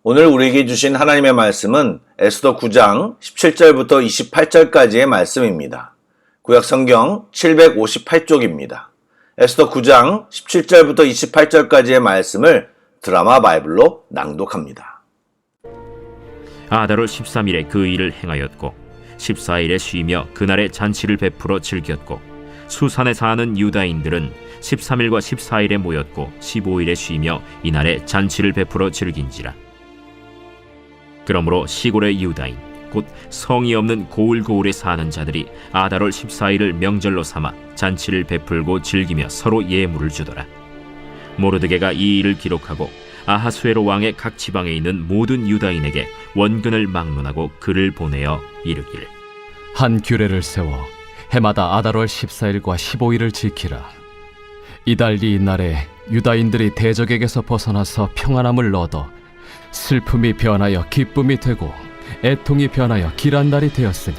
오늘 우리에게 주신 하나님의 말씀은 에스더 9장 17절부터 28절까지의 말씀입니다. 구약 성경 758쪽입니다. 에스더 9장 17절부터 28절까지의 말씀을 드라마 바이블로 낭독합니다. 아달월 13일에 그 일을 행하였고 14일에 쉬며 그날에 잔치를 베풀어 즐겼고 수산에 사는 유다인들은 13일과 14일에 모였고 15일에 쉬며 이날에 잔치를 베풀어 즐긴지라. 그러므로 시골의 유다인 곧 성이 없는 고을고을에 사는 자들이 아달월 14일을 명절로 삼아 잔치를 베풀고 즐기며 서로 예물을 주더라. 모르드게가 이 일을 기록하고 아하수에로 왕의 각 지방에 있는 모든 유다인에게 원근을 막론하고 글을 보내어 이르기를 한 규례를 세워 해마다 아달월 14일과 15일을 지키라. 이달리 이날에 유다인들이 대적에게서 벗어나서 평안함을 얻어 슬픔이 변하여 기쁨이 되고 애통이 변하여 길한 날이 되었으니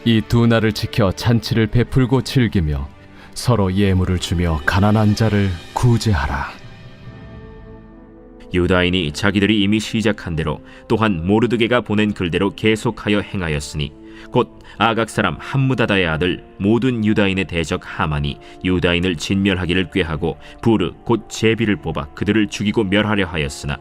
이 두 날을 지켜 잔치를 베풀고 즐기며 서로 예물을 주며 가난한 자를 구제하라. 유다인이 자기들이 이미 시작한 대로 또한 모르드게가 보낸 글대로 계속하여 행하였으니 곧 아각 사람 함무다다의 아들 모든 유다인의 대적 하만이 유다인을 진멸하기를 꾀하고 부르 곧 제비를 뽑아 그들을 죽이고 멸하려 하였으나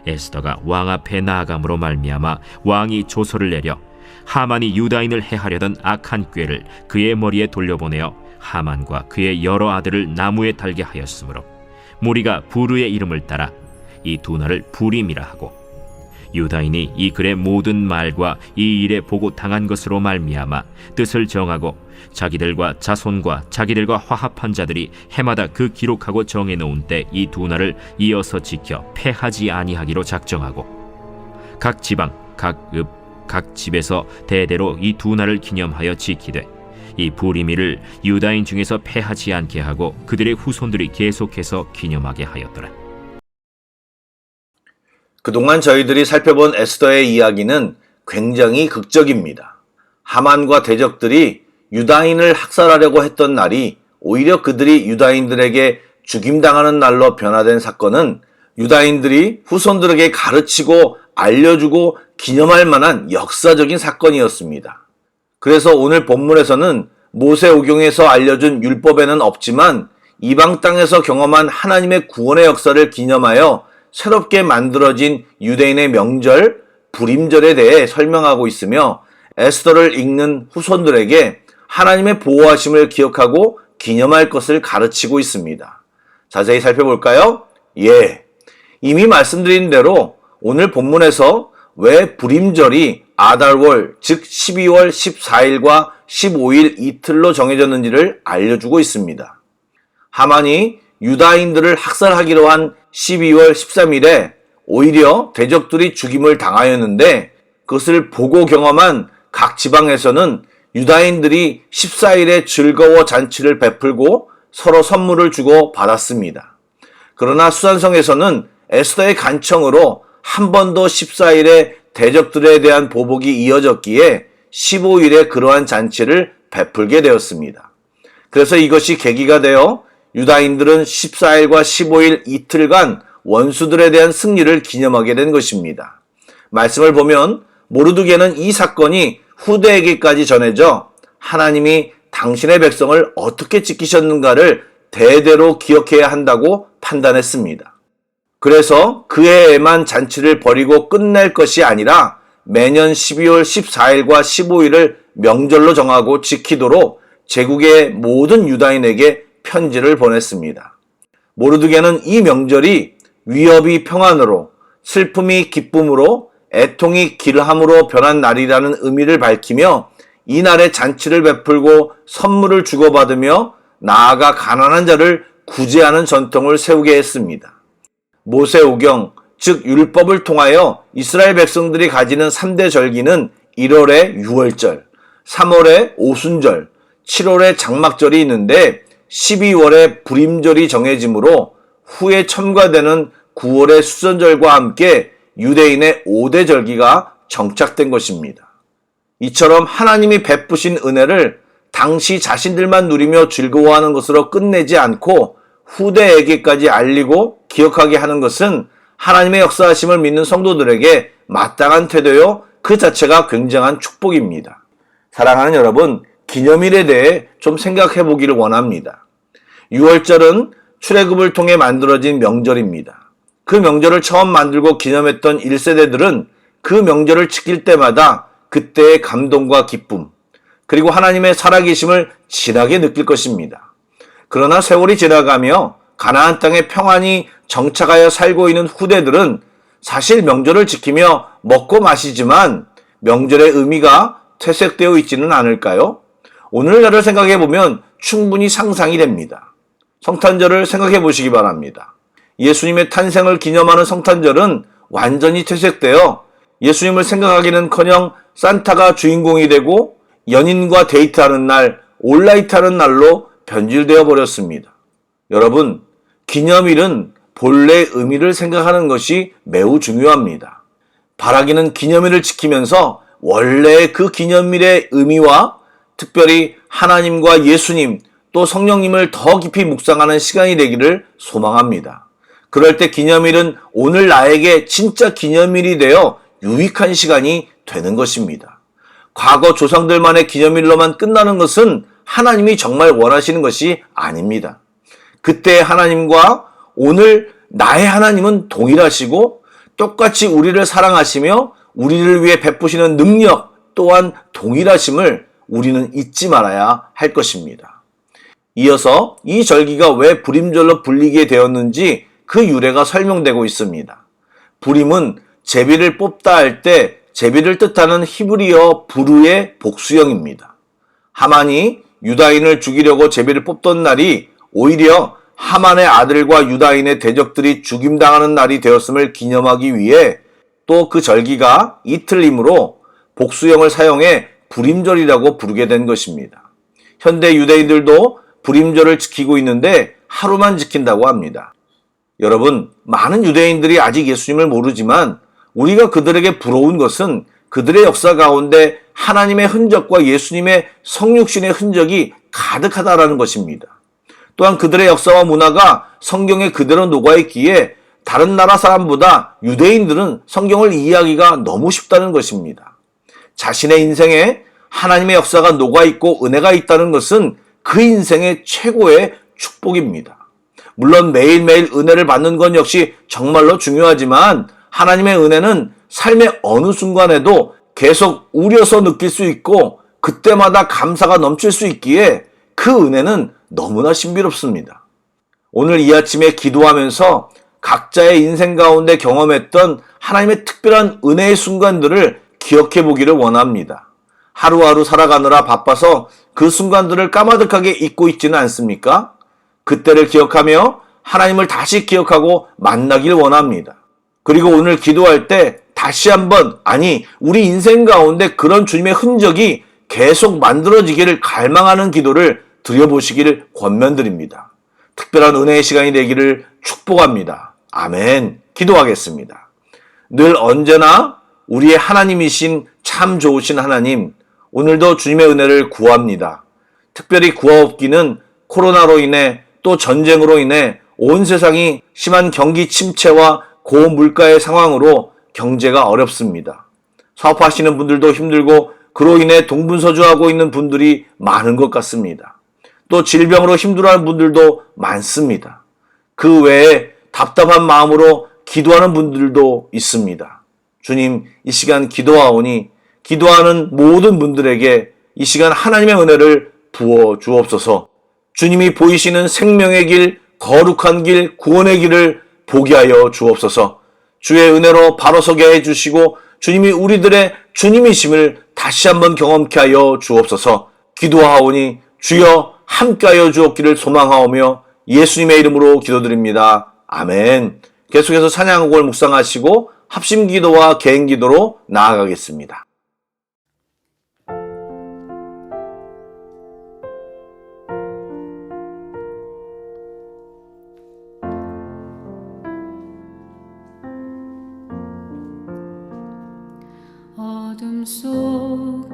에스더가 왕 앞에 나아감으로 말미암아 왕이 조서를 내려 하만이 유다인을 해하려던 악한 꾀를 그의 머리에 돌려보내어 하만과 그의 여러 아들을 나무에 달게 하였으므로 무리가 부르의 이름을 따라 이 두 날을 부림이라 하고 유다인이 이 글의 모든 말과 이 일에 보고 당한 것으로 말미암아 뜻을 정하고 자기들과 자손과 자기들과 화합한 자들이 해마다 그 기록하고 정해놓은 때 이 두 날을 이어서 지켜 패하지 아니하기로 작정하고 각 지방, 각 읍, 각 집에서 대대로 이 두 날을 기념하여 지키되 이 부림일을 유다인 중에서 패하지 않게 하고 그들의 후손들이 계속해서 기념하게 하였더라. 그동안 저희들이 살펴본 에스더의 이야기는 굉장히 극적입니다. 하만과 대적들이 유다인을 학살하려고 했던 날이 오히려 그들이 유다인들에게 죽임당하는 날로 변화된 사건은 유다인들이 후손들에게 가르치고 알려주고 기념할 만한 역사적인 사건이었습니다. 그래서 오늘 본문에서는 모세오경에서 알려준 율법에는 없지만 이방 땅에서 경험한 하나님의 구원의 역사를 기념하여 새롭게 만들어진 유대인의 명절, 부림절에 대해 설명하고 있으며 에스더를 읽는 후손들에게 하나님의 보호하심을 기억하고 기념할 것을 가르치고 있습니다. 자세히 살펴볼까요? 이미 말씀드린 대로 오늘 본문에서 왜 부림절이 아달월, 즉 12월 14일과 15일 이틀로 정해졌는지를 알려주고 있습니다. 하만이 유다인들을 학살하기로 한 12월 13일에 오히려 대적들이 죽임을 당하였는데 그것을 보고 경험한 각 지방에서는 유다인들이 14일에 즐거워 잔치를 베풀고 서로 선물을 주고 받았습니다. 그러나 수산성에서는 에스더의 간청으로 한 번 더 14일에 대적들에 대한 보복이 이어졌기에 15일에 그러한 잔치를 베풀게 되었습니다. 그래서 이것이 계기가 되어 유다인들은 14일과 15일 이틀간 원수들에 대한 승리를 기념하게 된 것입니다. 말씀을 보면 모르드게는 이 사건이 후대에게까지 전해져 하나님이 당신의 백성을 어떻게 지키셨는가를 대대로 기억해야 한다고 판단했습니다. 그래서 그 해에만 잔치를 벌이고 끝낼 것이 아니라 매년 12월 14일과 15일을 명절로 정하고 지키도록 제국의 모든 유다인에게 편지를 보냈습니다. 모르드게는 이 명절이 위협이 평안으로, 슬픔이 기쁨으로, 애통이 길함으로 변한 날이라는 의미를 밝히며 이 날에 잔치를 베풀고 선물을 주고받으며 나아가 가난한 자를 구제하는 전통을 세우게 했습니다. 모세오경, 즉 율법을 통하여 이스라엘 백성들이 가지는 3대 절기는 1월에 유월절, 3월에 오순절, 7월에 장막절이 있는데 12월에 부림절이 정해지므로 후에 첨가되는 9월의 수전절과 함께 유대인의 5대 절기가 정착된 것입니다. 이처럼 하나님이 베푸신 은혜를 당시 자신들만 누리며 즐거워하는 것으로 끝내지 않고 후대에게까지 알리고 기억하게 하는 것은 하나님의 역사하심을 믿는 성도들에게 마땅한 태도요, 그 자체가 굉장한 축복입니다. 사랑하는 여러분, 기념일에 대해 좀 생각해 보기를 원합니다. 6월절은 출애굽을 통해 만들어진 명절입니다. 그 명절을 처음 만들고 기념했던 1세대들은 그 명절을 지킬 때마다 그때의 감동과 기쁨, 그리고 하나님의 살아계심을 진하게 느낄 것입니다. 그러나 세월이 지나가며 가나안 땅에 평안히 정착하여 살고 있는 후대들은 사실 명절을 지키며 먹고 마시지만 명절의 의미가 퇴색되어 있지는 않을까요? 오늘날을 생각해 보면 충분히 상상이 됩니다. 성탄절을 생각해 보시기 바랍니다. 예수님의 탄생을 기념하는 성탄절은 완전히 퇴색되어 예수님을 생각하기는커녕 산타가 주인공이 되고 연인과 데이트하는 날, 온라이트하는 날로 변질되어 버렸습니다. 여러분, 기념일은 본래의 의미를 생각하는 것이 매우 중요합니다. 바라기는 기념일을 지키면서 원래의 그 기념일의 의미와 특별히 하나님과 예수님 또 성령님을 더 깊이 묵상하는 시간이 되기를 소망합니다. 그럴 때 기념일은 오늘 나에게 진짜 기념일이 되어 유익한 시간이 되는 것입니다. 과거 조상들만의 기념일로만 끝나는 것은 하나님이 정말 원하시는 것이 아닙니다. 그때의 하나님과 오늘 나의 하나님은 동일하시고 똑같이 우리를 사랑하시며 우리를 위해 베푸시는 능력 또한 동일하심을 우리는 잊지 말아야 할 것입니다. 이어서 이 절기가 왜 불임절로 불리게 되었는지 그 유래가 설명되고 있습니다. 불임은 제비를 뽑다 할 때 제비를 뜻하는 히브리어 부르의 복수형입니다. 하만이 유다인을 죽이려고 제비를 뽑던 날이 오히려 하만의 아들과 유다인의 대적들이 죽임당하는 날이 되었음을 기념하기 위해 또 그 절기가 이틀이므로 복수형을 사용해 불임절이라고 부르게 된 것입니다. 현대 유대인들도 불임절을 지키고 있는데 하루만 지킨다고 합니다. 여러분, 많은 유대인들이 아직 예수님을 모르지만 우리가 그들에게 부러운 것은 그들의 역사 가운데 하나님의 흔적과 예수님의 성육신의 흔적이 가득하다라는 것입니다. 또한 그들의 역사와 문화가 성경에 그대로 녹아있기에 다른 나라 사람보다 유대인들은 성경을 이해하기가 너무 쉽다는 것입니다. 자신의 인생에 하나님의 역사가 녹아있고 은혜가 있다는 것은 그 인생의 최고의 축복입니다. 물론 매일매일 은혜를 받는 건 역시 정말로 중요하지만 하나님의 은혜는 삶의 어느 순간에도 계속 우려서 느낄 수 있고 그때마다 감사가 넘칠 수 있기에 그 은혜는 너무나 신비롭습니다. 오늘 이 아침에 기도하면서 각자의 인생 가운데 경험했던 하나님의 특별한 은혜의 순간들을 기억해 보기를 원합니다. 하루하루 살아가느라 바빠서 그 순간들을 까마득하게 잊고 있지는 않습니까? 그때를 기억하며 하나님을 다시 기억하고 만나길 원합니다. 그리고 오늘 기도할 때 다시 한번, 우리 인생 가운데 그런 주님의 흔적이 계속 만들어지기를 갈망하는 기도를 드려보시기를 권면드립니다. 특별한 은혜의 시간이 되기를 축복합니다. 아멘. 기도하겠습니다. 늘 언제나 우리의 하나님이신 참 좋으신 하나님, 오늘도 주님의 은혜를 구합니다. 특별히 구하옵기는 코로나로 인해 또 전쟁으로 인해 온 세상이 심한 경기 침체와 고물가의 상황으로 경제가 어렵습니다. 사업하시는 분들도 힘들고 그로 인해 동분서주하고 있는 분들이 많은 것 같습니다. 또 질병으로 힘들어하는 분들도 많습니다. 그 외에 답답한 마음으로 기도하는 분들도 있습니다. 주님, 이 시간 기도하오니 기도하는 모든 분들에게 이 시간 하나님의 은혜를 부어 주옵소서. 주님이 보이시는 생명의 길, 거룩한 길, 구원의 길을 보게 하여 주옵소서. 주의 은혜로 바로 서게 해주시고 주님이 우리들의 주님이심을 다시 한번 경험케 하여 주옵소서. 기도하오니 주여 함께하여 주옵기를 소망하오며 예수님의 이름으로 기도드립니다. 아멘. 계속해서 찬양곡을 묵상하시고 합심기도와 개인기도로 나아가겠습니다. 어둠 속